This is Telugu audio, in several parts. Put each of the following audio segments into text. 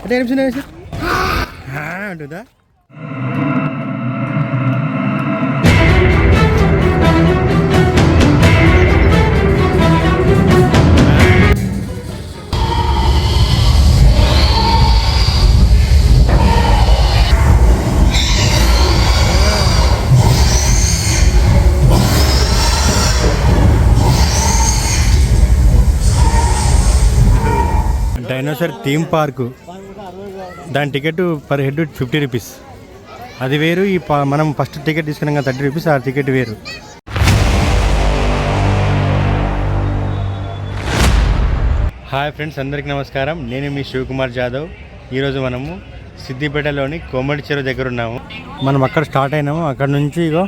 అంటే ఏమిషన్ అంటుందా? డైనోసార్ థీమ్ పార్కు, దాని టికెట్ పర్ హెడ్ 50 రూపీస్. అది వేరు. ఈ మనం ఫస్ట్ టికెట్ తీసుకున్నాం కదా 30 రూపీస్, ఆ టికెట్ వేరు. హాయ్ ఫ్రెండ్స్, అందరికీ నమస్కారం. నేను మీ శివకుమార్ జాదవ్. ఈరోజు మనము సిద్దిపేటలోని కోమటి చెరువు దగ్గర ఉన్నాము. మనం అక్కడ స్టార్ట్ అయినాము. అక్కడ నుంచి ఇగో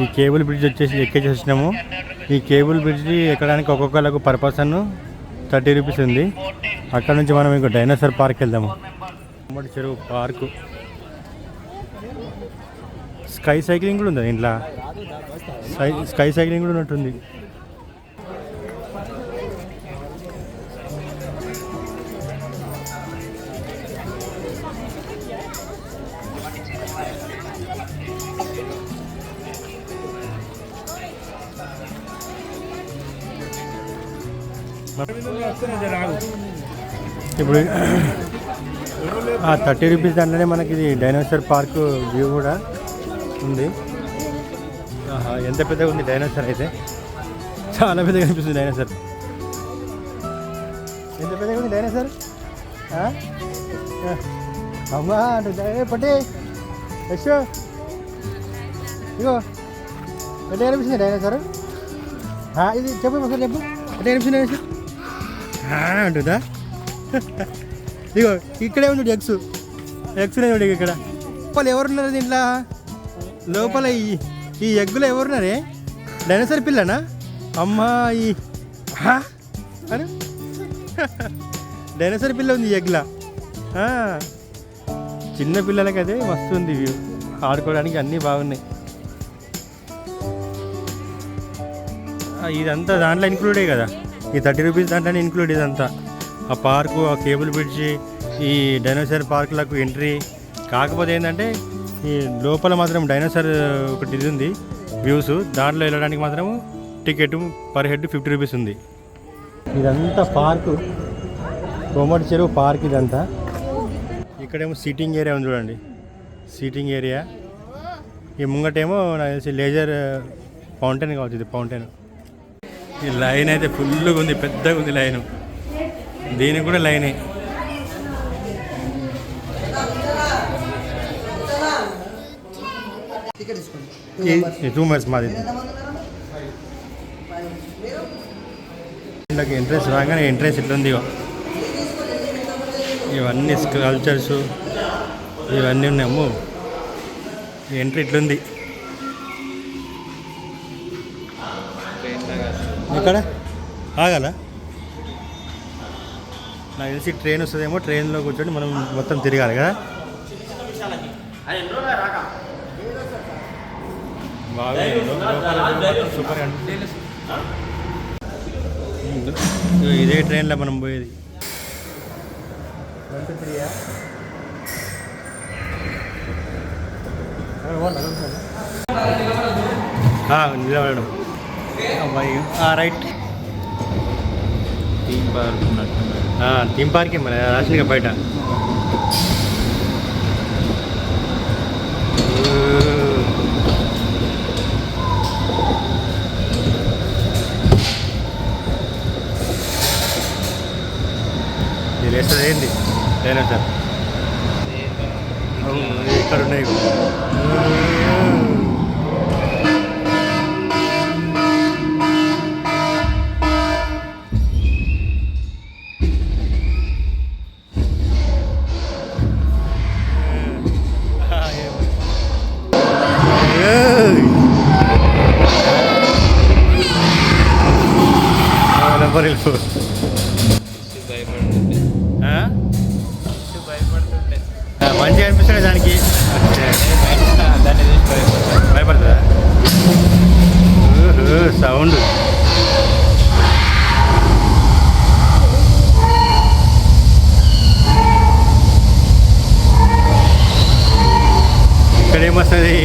ఈ కేబుల్ బ్రిడ్జ్ ఎక్కేసి వచ్చినాము. ఈ కేబుల్ బ్రిడ్జ్ ఎక్కడానికి ఒక్కొక్కరికి పర్ పర్సన్ 30 రూపీస్ ఉంది. అక్కడ నుంచి మనం ఇంకో డైనోసార్ పార్క్ వెళ్దాము. కోమటి చెరువు పార్కు. స్కై సైక్లింగ్ కూడా ఉంది ఇంట్లో. స్కై సైక్లింగ్ కూడా ఉన్నట్టుంది. ఇప్పుడు ఆ 30 రూపీస్ దాంట్లోనే మనకి ఇది డైనోసార్ పార్క్ వ్యూ కూడా ఉంది. ఎంత పెద్దగా ఉంది డైనోసార్! అయితే చాలా పెద్దగా కనిపిస్తుంది డైనోసార్. ఎంత పెద్దగా ఉంది డైనోసార్! అమ్మా పట్టే యశో, ఇగో ఎంత కనిపిస్తుంది డైనోసార్! ఇది చెప్పు ఒకసారి చెప్పు, ఎంత కనిపిస్తుంది డైనోసార్ అంటుందా? ఇగో ఇక్కడే ఉంది ఎగ్స్ చూడండి ఇక్కడ. వాళ్ళు ఎవరున్నారు దీంట్లో? లోపల ఈ ఎగ్గులో ఎవరున్నారే? డైనోసార్ పిల్లనా? అమ్మాయి అరే డైనోసార్ పిల్ల ఉంది ఈ ఎగ్లా. చిన్న పిల్లలకి అదే మస్తు ఉంది వ్యూ. ఆడుకోవడానికి అన్నీ బాగున్నాయి. ఇదంతా దాంట్లో ఇన్క్లూడే కదా, ఈ 30 రూపీస్ దాంట్లోనే ఇన్క్లూడ్. ఇదంతా ఆ పార్కు, ఆ కేబుల్ బ్రిడ్జి, ఈ డైనోసార్ పార్కులకు ఎంట్రీ. కాకపోతే ఏంటంటే ఈ లోపల మాత్రం డైనోసార్ ఒకటి ఇది ఉంది వ్యూస్. దాంట్లో వెళ్ళడానికి మాత్రం టికెట్ పర్ హెడ్ 50 రూపీస్ ఉంది. ఇదంతా పార్కు, కోమటి చెరువు పార్క్ ఇదంతా. ఇక్కడేమో సీటింగ్ ఏరియా ఉంది చూడండి, సీటింగ్ ఏరియా. ఈ ముంగటేమో నాకు తెలిసి లేజర్ ఫౌంటైన్ కావచ్చు. ఇది ఫౌంటైన్. ఈ లైన్ అయితే ఫుల్గా ఉంది, పెద్దగా ఉంది లైను. దీనికి కూడా లైనే. రూమర్స్ మాది. ఎంట్రెన్స్ రాగానే ఎంట్రెన్స్ ఇట్లుంది. ఇవన్నీ స్కల్ప్చర్స్ ఇవన్నీ ఉన్నాము. ఎంట్రీ ఇట్లుంది. ఇక్కడ ఆగాల? నాకు తెలిసి ట్రైన్ వస్తుందేమో. ట్రైన్లో కూర్చొని మనం మొత్తం తిరగాలి కదా. బాగా సూపర్. ఇదే ట్రైన్లో మనం పోయేది. నిలబడడం రైట్. థీమ్ పార్క్ మన రాసినగా బయట. ఇది వేస్తుంది ఏంటి డైనోసార్? ఇక్కడ ఉన్నాయి. మంచిగా అనిపిస్తుంది దానికి. భయపడుతుందా? సౌండ్ వస్తుంది.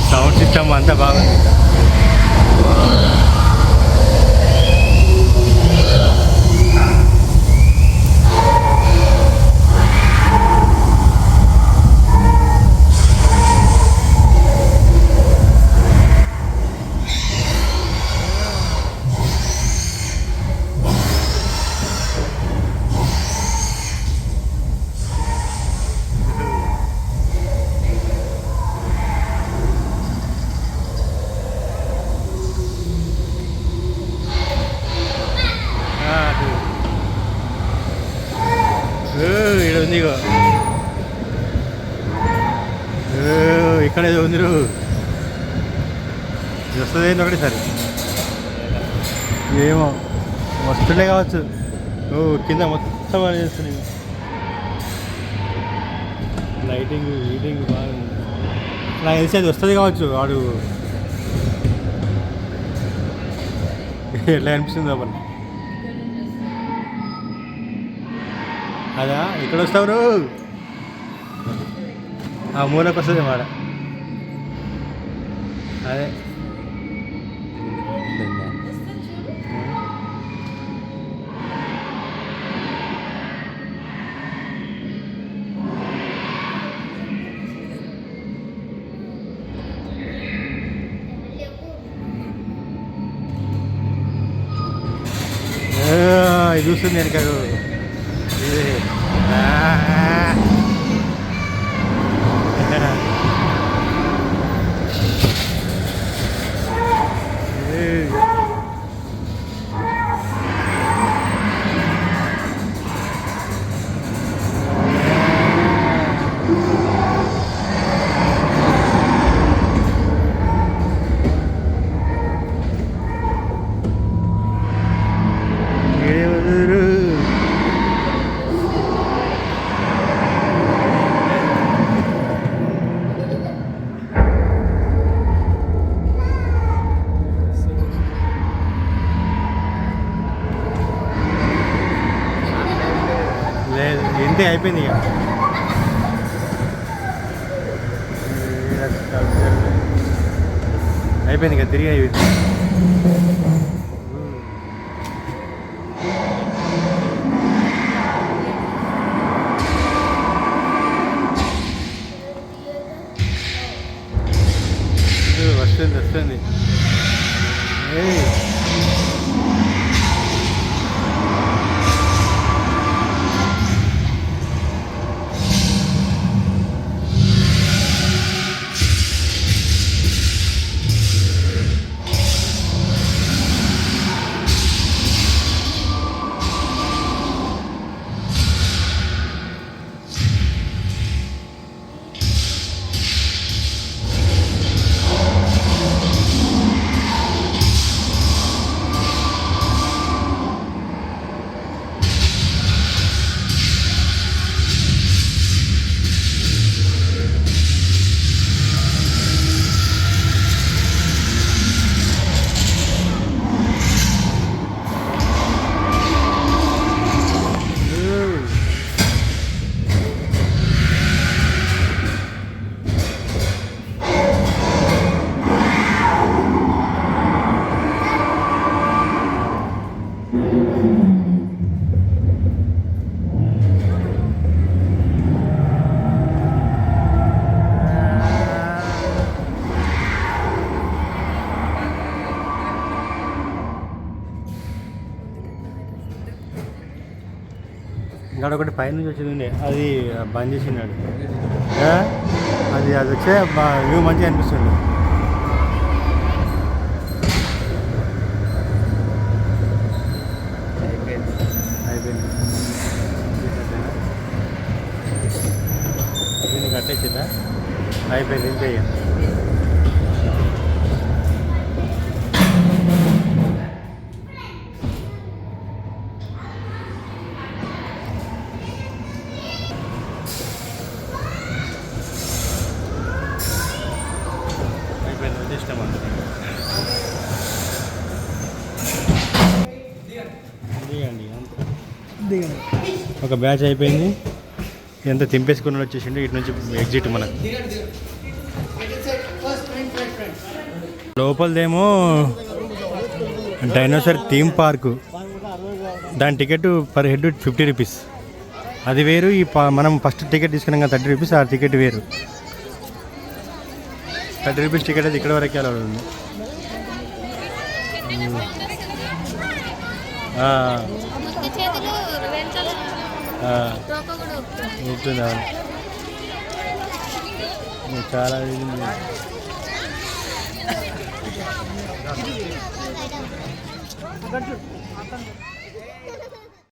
సౌండ్ సిస్టమ్ అంతా బాగుంది. ఇక్కడ ఉంది, ఇక్కడ ఏదో ఉంది. వస్తుంది ఏంటి ఒకటేసారి, ఏమో వస్తుండే కావచ్చు. కింద మొత్తం అని చేస్తున్నాయి. లైటింగ్ హీటింగ్ బాగుంది. నాకు తెలిసి అది వస్తుంది కావచ్చు. వాడు ఎట్లా అనిపిస్తుంది లోపల. అదా ఇక్కడ వస్తావు, ఆ మూలకు వస్తుంది మాట. అదే ఇది చూస్తుంది నేను కాదు. లేదు ఇంతే అయిపోయింది. ఇక అయిపోయింది, ఇక తిరిగి అయిపోయింది. వస్తుంది. ఇక్కడ ఒకటి పైనుంచి వచ్చింది, అది బంద్ చేసినాడు. అది వచ్చే వ్యూ మంచిగా అనిపిస్తుంది. అయిపోయింది దీన్ని కట్టేసిందా? అయిపోయింది ఇంతే. ఇష్టం ఒక బ్యాచ్ అయిపోయింది. ఎంత తింపేసుకుని వచ్చేసిండు. ఇటు నుంచి ఎగ్జిట్ మనకు. లోపలదేమో డైనోసార్ థీమ్ పార్కు. దాని టికెట్ పర్ హెడ్ 50 రూపీస్. అది వేరు. మనం ఫస్ట్ టికెట్ తీసుకున్నాం కదా 30 రూపీస్. ఆ టికెట్ వేరు. 30 రూపీస్ టికెట్ అది ఇక్కడ వరకే అలా ఉంది. చాలా